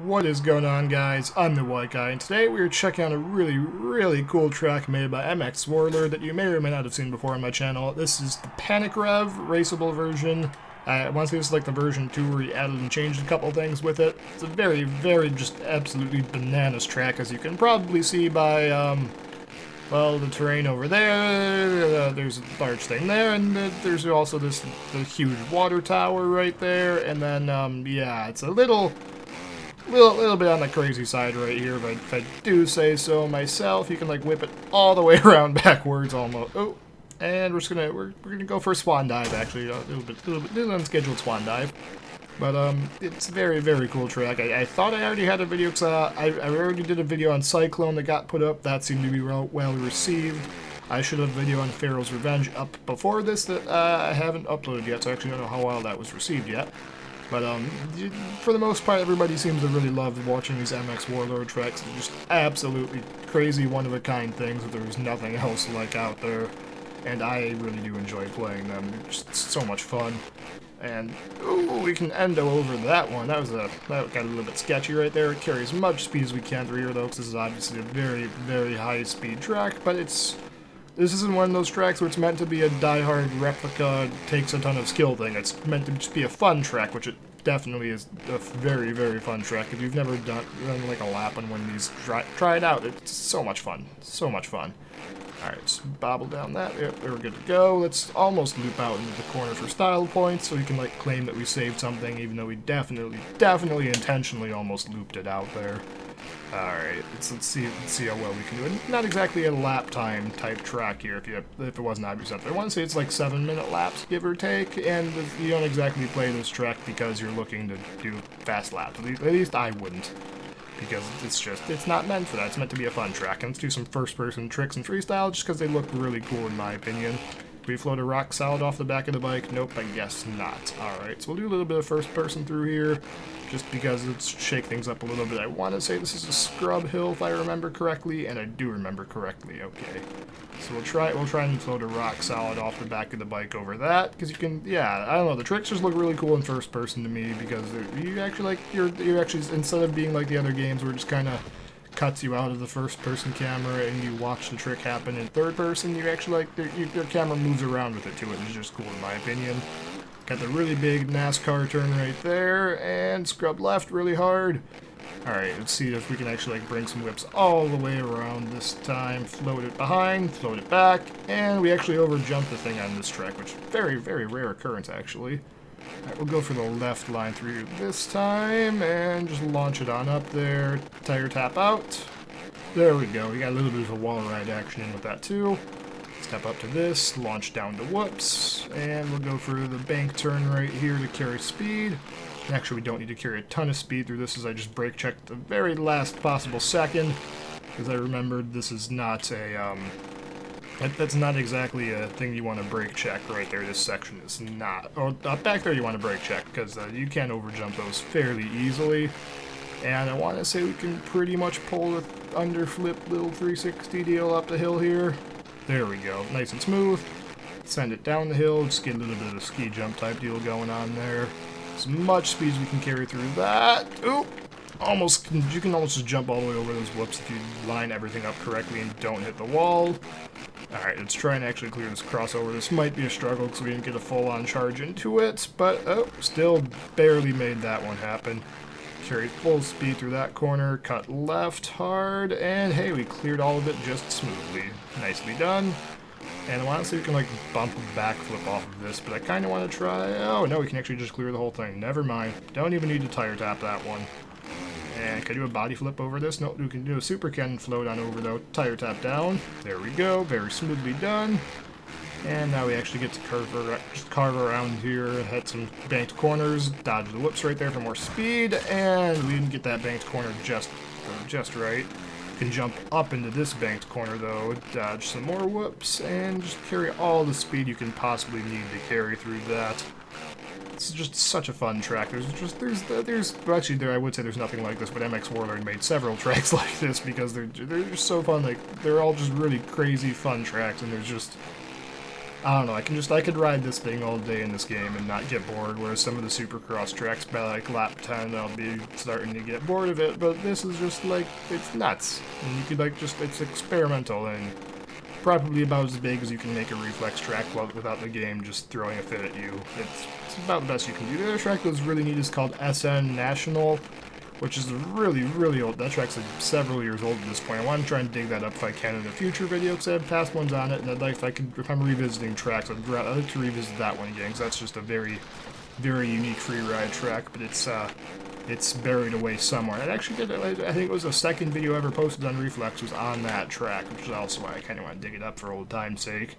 What is going on, guys? I'm the White Guy, and today we are checking out a really cool track made by MX Warlord that you may or may not have seen before on my channel. This is the Panic Rev raceable version. I want to say this is like the version 2 where he added and changed a couple things with it. It's a very just absolutely bananas track, as you can probably see by, well, the terrain over there. There's a large thing there, and there's also the huge water tower right there, and then, yeah, it's a little bit on the crazy side right here, but if I do say so myself. You can like whip it all the way around backwards almost. Oh, and we're gonna go for a swan dive, actually, a little unscheduled swan dive. But it's a very cool track. I thought I already had a video, because I already did a video on Cyclone that got put up. That seemed to be well received. I should have a video on Pharaoh's Revenge up before this that I haven't uploaded yet, so I actually don't know how well that was received yet. But for the most part, everybody seems to really love watching these MX Warlord tracks. They're just absolutely crazy, one-of-a-kind things that there's nothing else like out there. And I really do enjoy playing them. They're just so much fun. And, ooh, we can endo over that one. That got a little bit sketchy right there. Carry as much speed as we can through here, though, because this is obviously a very high-speed track. But this isn't one of those tracks where it's meant to be a die-hard replica, takes a ton of skill thing. It's meant to just be a fun track, which it definitely is a very fun track. If you've never done like a lap on one of these, try it out. It's so much fun. So much fun. Alright, let's bobble down that. Yep, we're good to go. Let's almost loop out into the corner for style points, so we can like claim that we saved something, even though we definitely intentionally almost looped it out there. Alright, let's see how well we can do it. Not exactly a lap time type track here, if it wasn't obvious up there. I want to say it's like 7-minute laps, give or take, and you don't exactly play this track because you're looking to do fast laps. At least I wouldn't, because it's not meant for that. It's meant to be a fun track. And let's do some first-person tricks and freestyle, just because they look really cool in my opinion. Can we float a rock solid off the back of the bike? Nope, I guess not. Alright, so we'll do a little bit of first person through here, just because let's shake things up a little bit. I want to say this is a scrub hill, if I remember correctly, and I do remember correctly. Okay, so we'll try and float a rock solid off the back of the bike over that, because you can, yeah, I don't know, the tricks just look really cool in first person to me, because you actually, like, you're actually, instead of being like the other games where it just kind of cuts you out of the first person camera and you watch the trick happen in third person, you actually like your camera moves around with it too. It's just cool in my opinion. Got the really big NASCAR turn right there, and scrub left really hard. Alright, let's see if we can actually like bring some whips all the way around this time. Float it behind, float it back, and we actually overjumped the thing on this track, which is very rare occurrence actually. Alright, we'll go for the left line through this time, and just launch it on up there. Tire tap out. There we go. We got a little bit of a wall ride action in with that too. Step up to this, launch down to whoops, and we'll go for the bank turn right here to carry speed. Actually, we don't need to carry a ton of speed through this, as I just brake checked the very last possible second, because I remembered this is not a, that's not exactly a thing you want to brake check right there. This section is not. Oh, back there you want to brake check, because you can overjump those fairly easily. And I want to say we can pretty much pull the underflip little 360 deal up the hill here. There we go. Nice and smooth. Send it down the hill. Just get a little bit of a ski jump type deal going on there. As much speed as we can carry through that. Oop! You can almost just jump all the way over those whoops if you line everything up correctly and don't hit the wall. Alright, let's try and actually clear this crossover. This might be a struggle because we didn't get a full-on charge into it, but still barely made that one happen. Carry full speed through that corner, cut left hard, and hey, we cleared all of it just smoothly. Nicely done. And honestly, we can like bump a backflip off of this, but I kind of want to try. Oh no, we can actually just clear the whole thing. Never mind. Don't even need to tire tap that one. And can I do a body flip over this? Nope, we can do a super cannon float on over though. Tire tap down. There we go. Very smoothly done. And now we actually get to carve around here, hit some banked corners, dodge the whoops right there for more speed, and we didn't get that banked corner just right. Can jump up into this banked corner though, dodge some more whoops, and just carry all the speed you can possibly need to carry through that. It's just such a fun track. I would say there's nothing like this, but MX Warlord made several tracks like this because they're just so fun. Like, they're all just really crazy fun tracks, and there's just I don't know, I could ride this thing all day in this game and not get bored, whereas some of the Supercross tracks by like lap 10 I'll be starting to get bored of it, but this is just like, it's nuts. And you could like it's experimental and probably about as big as you can make a reflex track without the game just throwing a fit at you. It's about the best you can do. The other track that was really neat is called SN National, which is really, really old. That track's like several years old at this point. I want to try and dig that up if I can in a future video, because I have past ones on it, and I'd like, if I'm revisiting tracks, I'd like to revisit that one again, because that's just a very, very unique free ride track, but it's buried away somewhere. And I actually did, I think it was the second video I ever posted on Reflex was on that track, which is also why I kind of want to dig it up for old time's sake.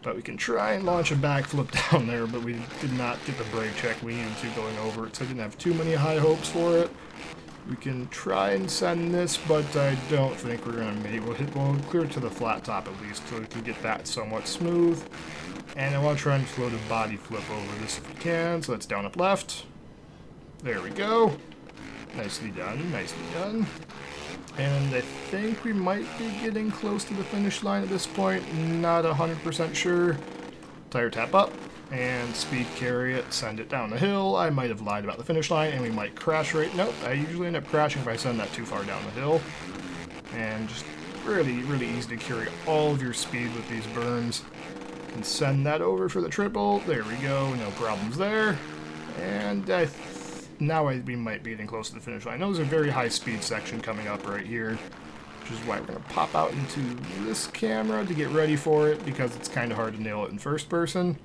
But we can try and launch a backflip down there, but we did not get the brake check we needed to going over it, so I didn't have too many high hopes for it. We can try and send this, but I don't think we're going to make it. We'll clear it to the flat top at least, so we can get that somewhat smooth. And I want to try and float a body flip over this if we can, so that's down up left. There we go. Nicely done, nicely done. And I think we might be getting close to the finish line at this point, not 100% sure. Tire tap up. And speed carry it, send it down the hill. I might have lied about the finish line, and we might crash right. Nope, I usually end up crashing if I send that too far down the hill. And just really, really easy to carry all of your speed with these berms. And send that over for the triple. There we go, no problems there. And now we might be getting close to the finish line. There's a very high speed section coming up right here, which is why we're going to pop out into this camera to get ready for it, because it's kind of hard to nail it in first person.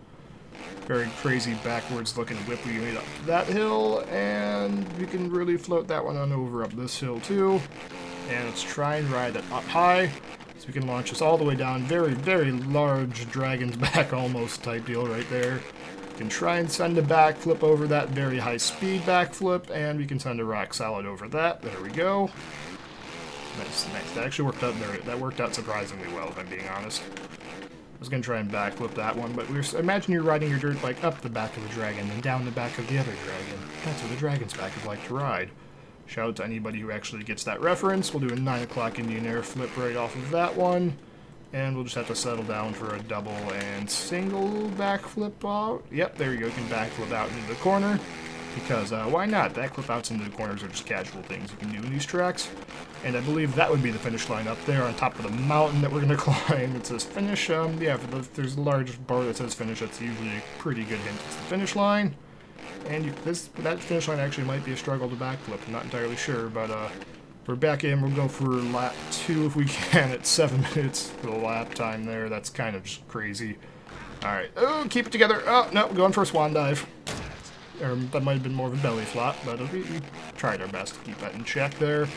Very crazy backwards looking whip we made up that hill, and we can really float that one on over up this hill too. And let's try and ride it up high, so we can launch this all the way down. Very, very large dragon's back almost type deal right there. We can try and send a backflip over that, very high speed backflip, and we can send a rock solid over that. There we go. Nice, nice. That actually worked out there. That worked out surprisingly well, if I'm being honest. I was going to try and backflip that one, but imagine you're riding your dirt bike up the back of the dragon and down the back of the other dragon. That's what the dragon's back is like to ride. Shout out to anybody who actually gets that reference. We'll do a 9 o'clock Indian air flip right off of that one. And we'll just have to settle down for a double and single backflip out. Yep, there you go. You can backflip out into the corner. Because why not? Backflip outs into the corners are just casual things you can do in these tracks. And I believe that would be the finish line up there on top of the mountain that we're going to climb. It says finish. Yeah, there's a large bar that says finish. That's usually a pretty good hint. It's the finish line. And that finish line actually might be a struggle to backflip. I'm not entirely sure, but we're back in. We'll go for lap 2 if we can at 7 minutes for the lap time there. That's kind of just crazy. Alright. Oh, keep it together. Oh, no, we're going for a swan dive. Or that might have been more of a belly flop, but we tried our best to keep that in check there.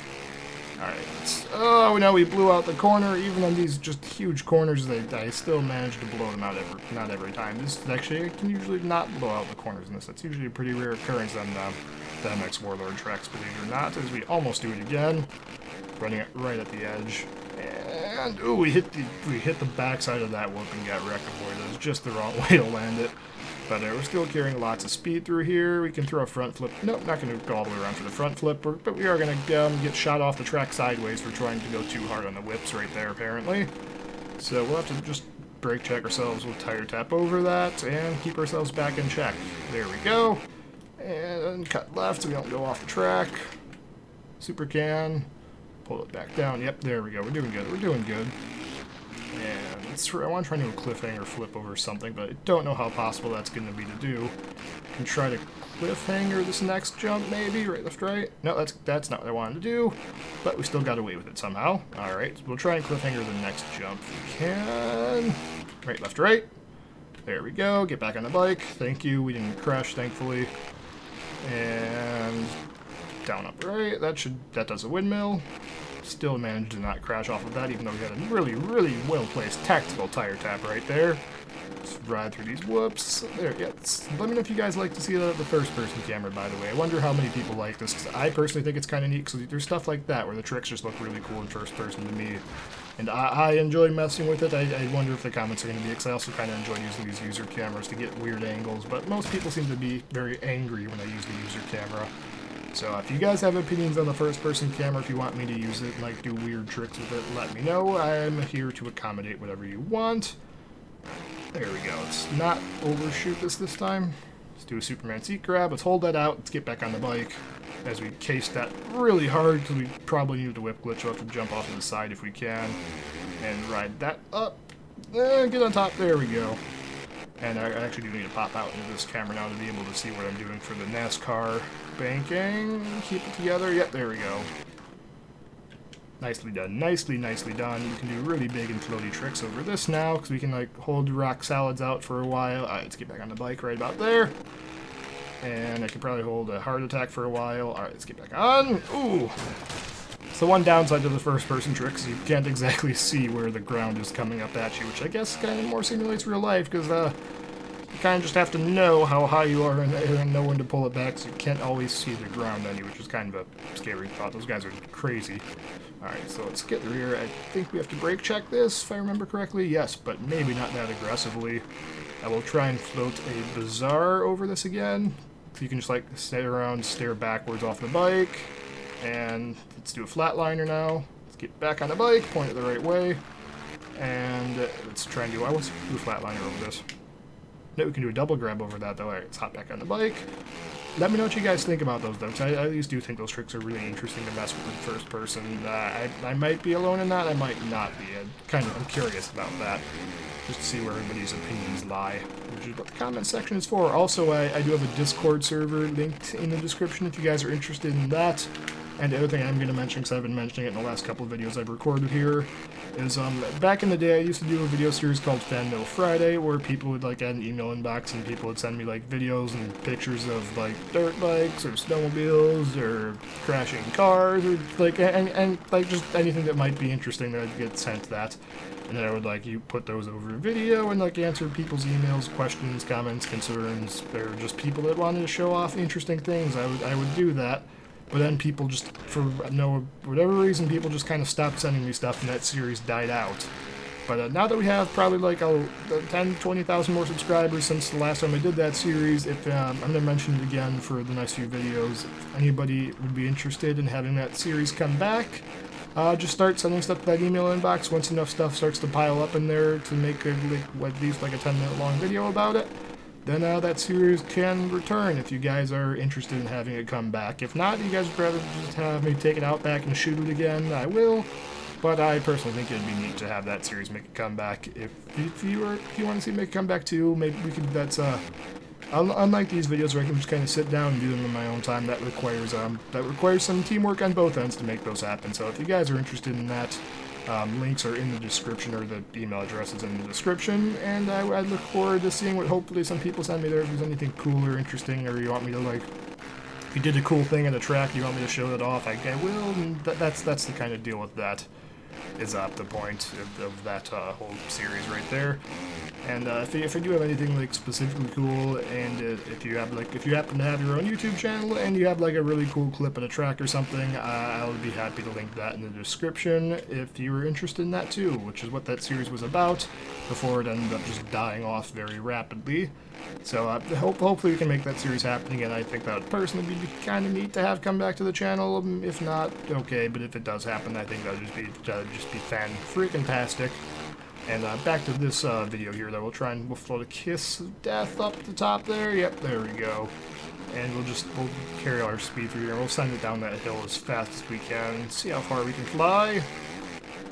Alright, oh no, we blew out the corner. Even on these just huge corners, I still managed to blow them out not every time. This actually, I can usually not blow out the corners in this. That's usually a pretty rare occurrence on the MX Warlord tracks, believe it or not, as we almost do it again. Running it right at the edge. And, ooh, we hit the backside of that whoop and got wrecked. Boy, that was just the wrong way to land it. But we're still carrying lots of speed through here. We can throw a front flip. Nope, not going to go all the way around for the front flip. But we are going to get shot off the track sideways for trying to go too hard on the whips right there, apparently. So we'll have to just brake check ourselves. We'll tire tap over that and keep ourselves back in check. There we go. And cut left so we don't go off the track. Super can. Pull it back down. Yep, there we go. We're doing good. We're doing good. And I want to try to do a cliffhanger flip over something, but I don't know how possible that's going to be to do. I can try to cliffhanger this next jump, maybe. Right, left, right. No, that's not what I wanted to do, but we still got away with it somehow. Alright, so we'll try and cliffhanger the next jump if we can. Right, left, right. There we go. Get back on the bike. Thank you. We didn't crash, thankfully. And down, up, right. That does a windmill. Still managed to not crash off of that, even though we had a really, really well-placed tactical tire tap right there. Let's ride through these whoops. There, yeah. Let me know if you guys like to see the first-person camera, by the way. I wonder how many people like this, because I personally think it's kind of neat, because there's stuff like that where the tricks just look really cool in first-person to me. And I enjoy messing with it. I wonder if the comments are going to be, because I also kind of enjoy using these user cameras to get weird angles, but most people seem to be very angry when I use the user camera. So if you guys have opinions on the first-person camera, if you want me to use it and like do weird tricks with it, let me know. I'm here to accommodate whatever you want. There we go. Let's not overshoot this time. Let's do a Superman seat grab. Let's hold that out. Let's get back on the bike as we case that really hard because we probably need the whip glitch. We'll have to jump off to the side if we can and ride that up. Get on top. There we go. And I actually do need to pop out into this camera now to be able to see what I'm doing for the NASCAR banking. Keep it together. Yep, there we go. Nicely done. Nicely done. We can do really big and floaty tricks over this now because we can like hold rock solids out for a while. Alright, let's get back on the bike right about there. And I can probably hold a heart attack for a while. Alright, let's get back on. Ooh! So the one downside to the first-person tricks is you can't exactly see where the ground is coming up at you, which I guess kind of more simulates real life, because you kind of just have to know how high you are in the air and know when to pull it back, so you can't always see the ground on you, which is kind of a scary thought. Those guys are crazy. Alright, so let's get through here. I think we have to brake check this, if I remember correctly. Yes, but maybe not that aggressively. I will try and float a Bazaar over this again. So you can just like stay around, stare backwards off the bike. And let's do a flatliner now. Let's get back on the bike, point it the right way. And let's try and do a flatliner over this. No, we can do a double grab over that though. Alright, let's hop back on the bike. Let me know what you guys think about those though, because I at least do think those tricks are really interesting to mess with in first person. I might be alone in that, I might not be. I'm curious about that, just to see where everybody's opinions lie, which is what the comment section is for. Also, I do have a Discord server linked in the description if you guys are interested in that. And the other thing I'm going to mention, because I've been mentioning it in the last couple of videos I've recorded here, is back in the day I used to do a video series called FanMail Friday, where people would like add an email inbox and people would send me like videos and pictures of like dirt bikes or snowmobiles or crashing cars or like and like just anything that might be interesting that I'd get sent that. And then I would like you put those over a video and like answer people's emails, questions, comments, concerns, or just people that wanted to show off interesting things. I would do that. But then people just, for whatever reason, people just kind of stopped sending me stuff and that series died out. But now that we have probably like 10, 20,000 more subscribers since the last time I did that series, if I'm going to mention it again for the next few videos, if anybody would be interested in having that series come back, just start sending stuff to that email inbox. Once enough stuff starts to pile up in there to make at least like a 10-minute long video about it, then that series can return if you guys are interested in having it come back. If not, you guys would rather just have me take it out back and shoot it again, I will. But I personally think it'd be neat to have that series make a comeback. If you want to see it make a comeback too, maybe we could. That's unlike these videos where I can just kind of sit down and do them in my own time. That requires some teamwork on both ends to make those happen. So if you guys are interested in that, links are in the description, or the email address is in the description, and I look forward to seeing what hopefully some people send me there. If there's anything cool or interesting, or you want me to like, if you did a cool thing at a track, you want me to show it off, I will, and that's the kind of deal with that. Is the point of that whole series right there. And if I do have anything like specifically cool, and if you happen to have your own YouTube channel and you have like a really cool clip at a track or something, I'll be happy to link that in the description if you were interested in that too, which is what that series was about before it ended up just dying off very rapidly. So hopefully we can make that series happen again. I think that would personally be kind of neat to have come back to the channel. If not, okay, but if it does happen, I think that would just be fan-freaking-tastic. And back to this video here, though. We'll float a kiss of death up the top there. Yep, there we go. And we'll carry our speed through here. We'll send it down that hill as fast as we can. See how far we can fly.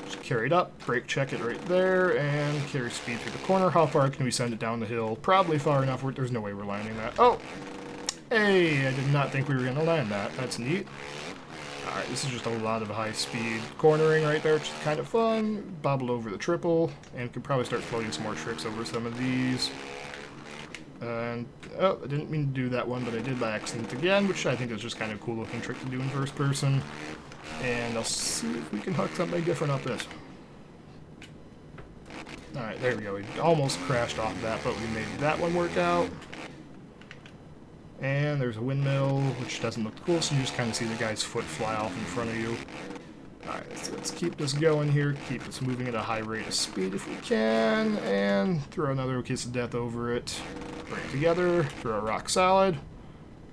Just carry it up, brake check it right there, and carry speed through the corner. How far can we send it down the hill? Probably far enough where there's no way we're landing that. Oh! Hey, I did not think we were going to land that. That's neat. Alright, this is just a lot of high-speed cornering right there, which is kind of fun. Bobble over the triple, and could probably start floating some more tricks over some of these. And, oh, I didn't mean to do that one, but I did by accident again, which I think is just kind of a cool-looking trick to do in first person. And I'll see if we can hook something different up this. Alright, there we go. We almost crashed off that, but we made that one work out. And there's a windmill, which doesn't look cool, so you just kind of see the guy's foot fly off in front of you. Alright, let's keep this going here, keep this moving at a high rate of speed if we can, and throw another kiss of death over it. Bring it together, throw a rock solid,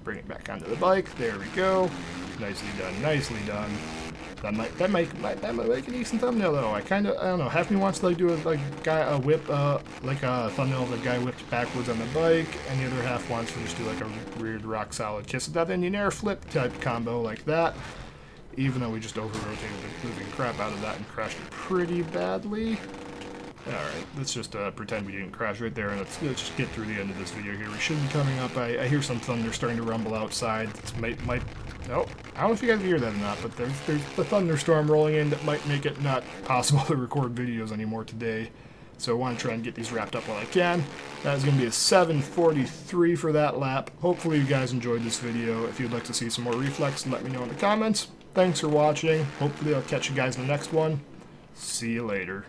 bring it back onto the bike, there we go. Nicely done, nicely done. That might make a decent thumbnail though. I don't know. Half me wants to like do a whip like a thumbnail of a guy whipped backwards on the bike, and the other half wants to just do like a weird rock solid kiss of death Indian air flip type combo like that. Even though we just over rotated the living crap out of that and crashed it pretty badly. Alright, let's just pretend we didn't crash right there, and let's just get through the end of this video here. We should be coming up. I hear some thunder starting to rumble outside. It might oh, I don't know if you guys hear that or not, but there's a thunderstorm rolling in that might make it not possible to record videos anymore today. So I want to try and get these wrapped up while I can. That is going to be a 7:43 for that lap. Hopefully you guys enjoyed this video. If you'd like to see some more Reflex, let me know in the comments. Thanks for watching. Hopefully I'll catch you guys in the next one. See you later.